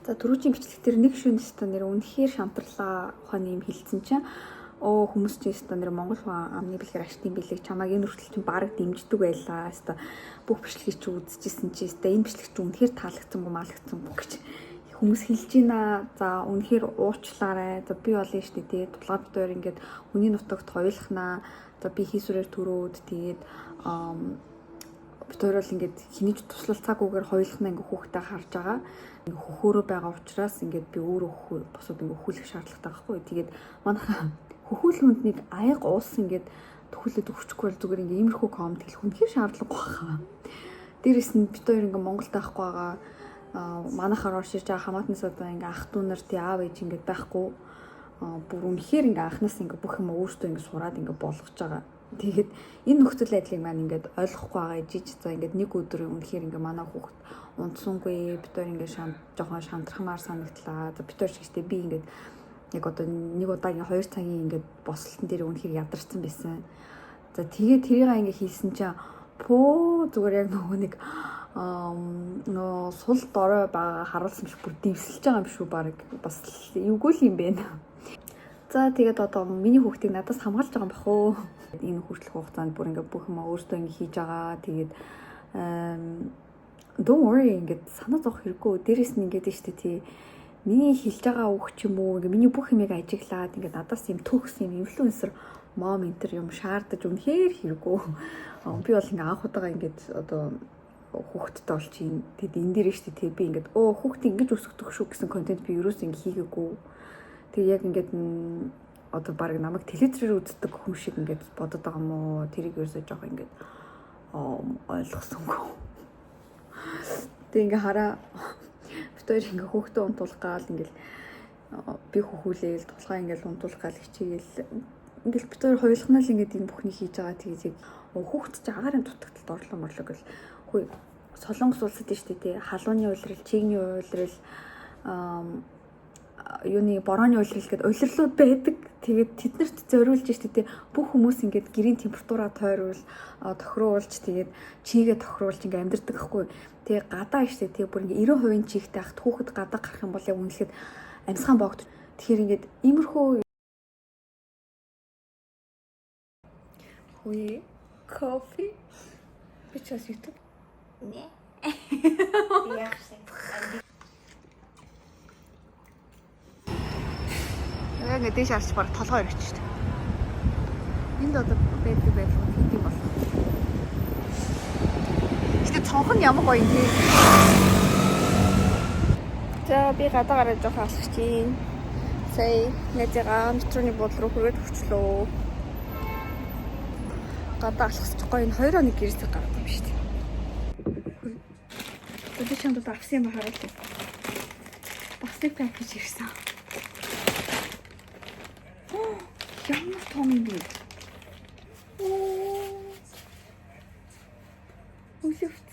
За түрүүчийн бичлэг дээр нэг шөнө өстө нэр үнэхээр шантарлаа ухааны юм хэлсэн чинь хүмүүс чинь өстө нэр Монгол хүн амны бэлгээр ашигтын бэлэг чамайг энэ хүртэл чинь бараг дэмждэг байлаа. Өстө бүх бичлэгийг чи үзчихсэн чи өстө энэ бичлэг чинь үнэхээр таалагдсан маалагдсан бүх гэж хүмүүс хэлж байна. За үнэхээр уучлаарай. За би болно шүү дээ. Тулгаад дээр ингээд хүний нутагт хоёулахнаа. За би хийсвэрээр төрөөд тэгээд битүүрэл ингээд хинэж туслалцаагүйгээр хоёулахнаа ингээд хүүхдээ харж байгаа. Хөхөөрөө байгаа учраас ингээд би өөрөө босоод ингээд хөхүүлэх шаардлагатай байхгүй. Тэгээд манайхаа хөхүүлэнд нэг аяга уус ингээд төхүүлээд өгчихгүй бол зүгээр ингээд иймэрхүү комент хэлэх үнэхээр шаардлагагүй байгаа. Дээрээс нь бид хоёр ингээд Монголд байхгүй байгаа. Манайхаар орж ирж байгаа хамаатнаас одоо ингээд ах дүү нар тий аав ээж ингээд байхгүй. Бүр үнэхээр ингээд анхнаас ингээд бүх юм өөртөө ингээд сураад ингээд болгож байгаа. Тэгээд энэ нөхцөл байдлыг маань ингээд ойлгохгүй байгаа жиж за ингээд нэг өдөр үнэхээр ингээд манай хүүхд унтсангүй бид хоёр ингээд жоохон шантрахмаар санагдлаа. За бид хоёр ч гэжтэй би ингээд яг одоо нэг удаагийн 2 цагийн ингээд бослолтын дээр үнэхээр ядарсан байсан. За тэгээд тэрийг ингээд хийсэн чинь пөө зүгээр яг нөгөө нэг нөө сул дорой байгаа харуулсан биш бүр дэвсэлж байгаа юм шүү баг бас эвгүй л юм байна. За тэгээд одоо миний хүүхдийг надаас хамгаалж байгаа юм бах уу. Энэ хүртэлх хугацаанд бүр ингээд бүх юм өөртөө ингээд хийж байгаа. Тэгээд don't worry ингээд санаа зовох хэрэггүй. Дээрээс нь ингээд штэ тий. Миний хэлж байгаа үг ч юм уу ингээд миний бүх юмыг ажиглаад ингээд надаас юм төгс юм инфлюенсер мом энтер юм шаардаж үнэхээр хэрэггүй. Би бол ингээд анх удаага ингээд одоо хүүхдтэй болчих. Тэгэд энэ дээр штэ тий би ингээд хүүхдээ ингэж өсгөх шүү гэсэн контент би ерөөс ингээд хийгээгүй. Тэг яг ингээд одоо баг намайг телевизээр үздэг хүн шиг ингээд бодод байгаа юм уу? Тэрийг ерөөсөө жоох ингээд ойлгосонгүй. Тэг ингээд хараа битээр ингээд хүүхдээ унтуулах гал ингээд би хөхүүлээл тулгаа ингээд унтуулах гал хичээл ингээд битээр хоёулахнаа л ингээд энэ бүхнийг хийж байгаа. Тэгээд хүүхд чи агарын дутагталд орлоо морлог гэл хөөе солонгос улсад нь штэ тий халууны уйлрал, чигний уйлрал юуны борооны уйлрал гэдэг уйлрлууд байдаг. Тэгээд тэднэрт зориулж штэ тий бүх хүмүүс ингээд гэрийн температураа тойруул тохируулж тэгээд чигээ тохируулж ингээд амьдэрдэг байхгүй. Тэгээ гадаа штэ тий бүр ингээд 90% чигтэй хахт хүүхэд гадаа гарах юм бол яг үнэхээр амьсгаан боогд. Тэгэхээр ингээд иймэрхүү хөөе кофе бичээс YouTube не яахсан яг ингээд дэш харч баг толгой өргөж штэ. Энд одоо байдаг байлгүй хэд юм бол. Гэтэ цонхон ямар гоё юм тий. За би гадаа гараад жоохон алхаж чинь. Сая нэжэга метроны буудлын руу хүрээд өчлөө. Гадаа алхасч гоё энэ 2 хоног гэрээсээ гараад юм штэ. Одоо чамд авсан юм хараад. Басыг пакэж ирсэн. Ямар том юм бэ? Үсэвт.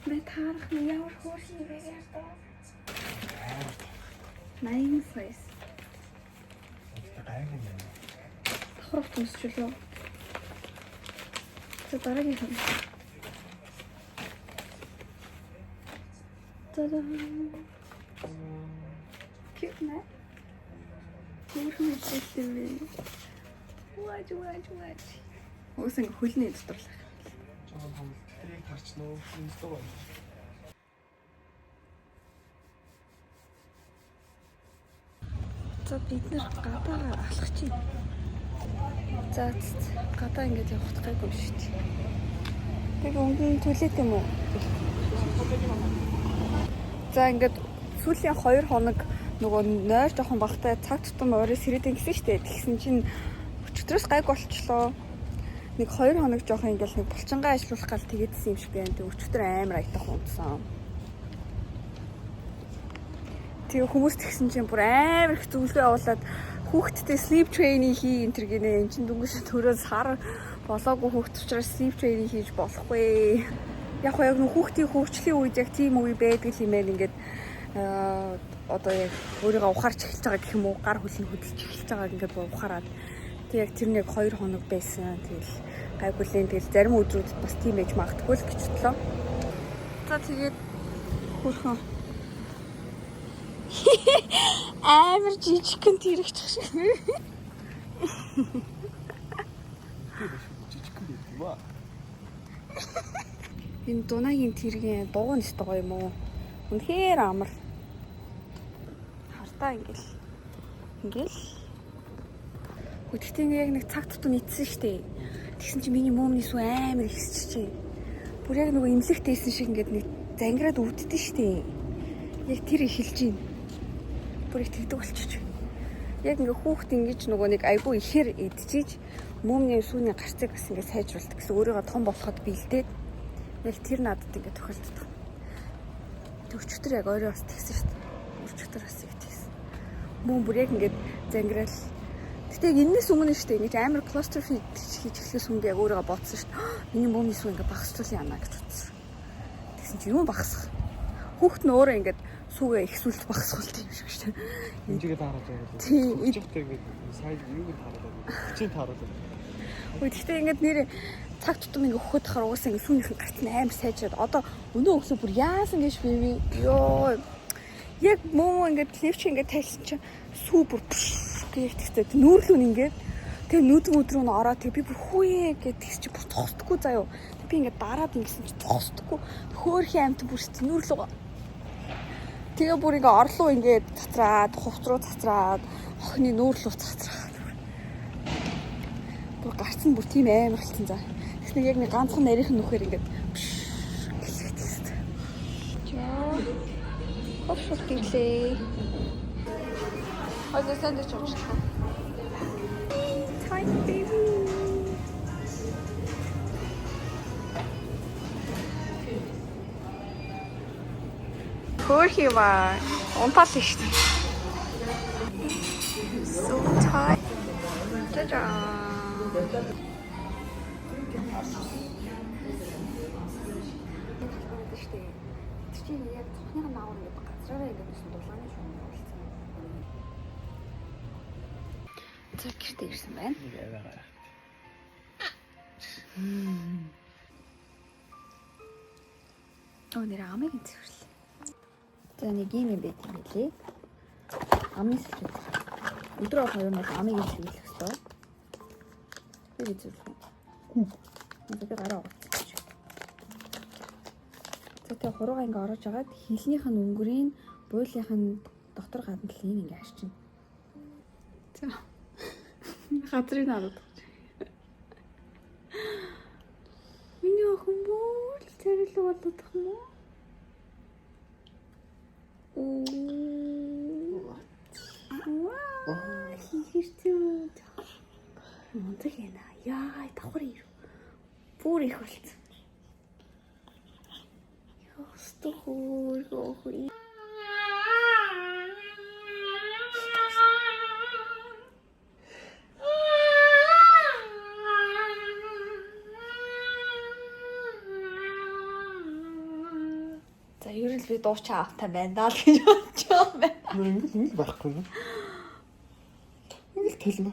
Мэт харах нь ямар хөөрхий юм бэ яа. Nice size. Тохрох төсчлөө. За дараагийн хэн. Та-даа. Cute нэ? Хөөрхөн хэлсэн. Ваач. Oosin хөлний доторлах. Жон хам трийг харчна уу? Инстоо. За бид нар гадаа алхаж чинь. За гадаа ингэж явах гайгүй шүү дээ. Тэг өнгөн төлөөт юм уу? За ингээд сүүлийн 2 хоног нөгөө нойр жоохон багтай цаг тутам орой сэрээдэн гисэн шүү дээ. Тэгсэн чинь өчигдрөөс гайг болчлоо. Нэг 2 хоног жоохон ингээл нэг булчингаа ажиллуулах гал тэгээдсэн юм шиг байна. Тэг өчигдөр амар аятах унтсан. Тэгээ хүмүүс тэгсэн чинь бүр амар их зөвлөгөө явуулаад хүүхдтэй sleep training хий энэ төр гинэ. Энд чинь дүнгийн төрөө сар болоогүй хүүхд учраас sleep training хийж болохгүй. Яг хүүхдийн хөгжлийн үед яг тийм үе байдаг юм байна. Ингээд одоо яг өөрийгөө ухаарч эхэлж байгаа гэх юм уу? Гар хөлн хөдөлж эхэлж байгааг ингээд ухаарад. Тэг яг тэр нэг 2 хоног байсан. Тэгэл гайгуулын тэгэл зарим өдрүүдэд бас тийм байж магадгүй л гэж бодлоо. За тэгээд хөрхөн Амар жижигхэн тэрэгч шиг. Жижиг гэх юм аа. Энэ дунагийн тэргийн дуу нь өстой гоё юм уу? Үнэхээр амар. Хартаа ингээл. Гэхдээ яг нэг цаг тутам ицсэн штэ. Тэгсэн чи миний мөмний сүү амар ихсчихжээ. Бүр яг нөгөө имлэгтэйсэн шиг ингээд нэг зангираад өвддөн штэ. Яг тэр эхэлж байна. Бүр их тэгдэг болчих. Яг ингээ хүүхд ингэж нөгөө нэг айгүй ихээр идчихэж мөмний сүүний гарцыг бас ингээ сайжруулдаг гэсэн өөрийгөө том болоход биелдээд яг тэр надад ингээ тохиолддог. Төвчтөр яг өөрөө бас тэгсэн шүү дээ. Өчтөр бас их тэгсэн. Мөн бүр яг ингээ зангираал. Гэтэ яг энэс өмнө шүү дээ ингээ амар клострофи хийж эхлэхээс өмнө яг өөрийгөө бодсон шүү дээ. Миний мөмний сүү ингээ багасчулсан яана гэж бодсон. Тэгсэн чи юм багасах. Хүүхд нь өөрөө ингээ сүүгээ их сүлт багасгуулт юм шиг шүү дээ. Эндийгээ таараад байгаа. Тийм. Өчигтэй ингээд сайд юуг нь таараад. Хүчийн таараад. Гэхдээ ингээд нэр цаг тутам ингээ хөхөд хахаар уусаа ингээ сүүнийхэн гарц нь амар сайжраад одоо өнөө өглөө бүр яасан гэж бивэ. Йоо. Яг муу ингээ левч ингээ тайлсан чи сүү бүр гэх тэгтэй нүүрлүүн ингээ тэгээ нүдэн өдрөө нь ороод тэгээ би бүр хүүе гэж тэгс чи бүр тохсдоггүй заяо. Би ингээ дараад ингэсэн чи тохсдоггүй. Хөөхий амт бүр нүүрлүү. Тэгээ бүр ингээ орлоо ингээ цацраад хувц руу цацраад охины нүүрлүү цацраад. Бүр гарц нь бүр тийм амар хэлсэн за. Тэгснэ яг нэг ганцхан нарийнх нь нөхөр ингээд гэлээдсэн. Яа. Хофшор гэлээ. Хойд сэндвич авчихсан. Tiny baby. Хөөхий ба унтаал шүү дээ. So tight. Жаа. Чи яг цохны наагур гэдэг газраараа ингээд гэсэн дулааны шуум болсон. Тэг гэртээ ирсэн байна. Нэр амыг цэвэрлээ. За нэг юм байт юм лээ. Амны сэлбэг. Өдрөө хоёр нь амыг цэвэрлэх ёстой. Тэр зөвхөн. Тэгээд гараа авчих. Тэгээ хуруугаа ингээ орож агаад хилнийх нь өнгөрийн буйлынх нь дотор гадна л ингээ харчихна. За. Хатрын хараад. Миний охин бол царилэг болоод тах юм уу? Ваа. Хирчүү. Монтог яна. Яа, давхар ирв. Бүр их болцсон. Стохой. За ер нь би дуучаа авах та байна даа гэж бодож байгаа юм байна. Ингээл байхгүй юм. Ингээл тэлмэ.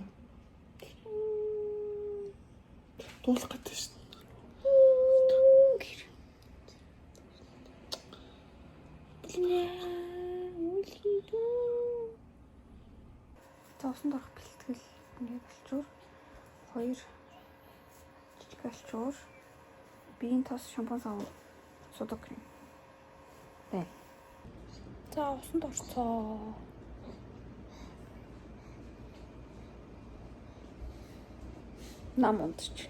Дуулах гэдэг шин. Зовсон дорох бэлтгэл ингээд болчуур 2 жижиг болчуур биеийн тос шампунь сав судаг крем. Тэ. За усанд орцоо. Нам унтчих.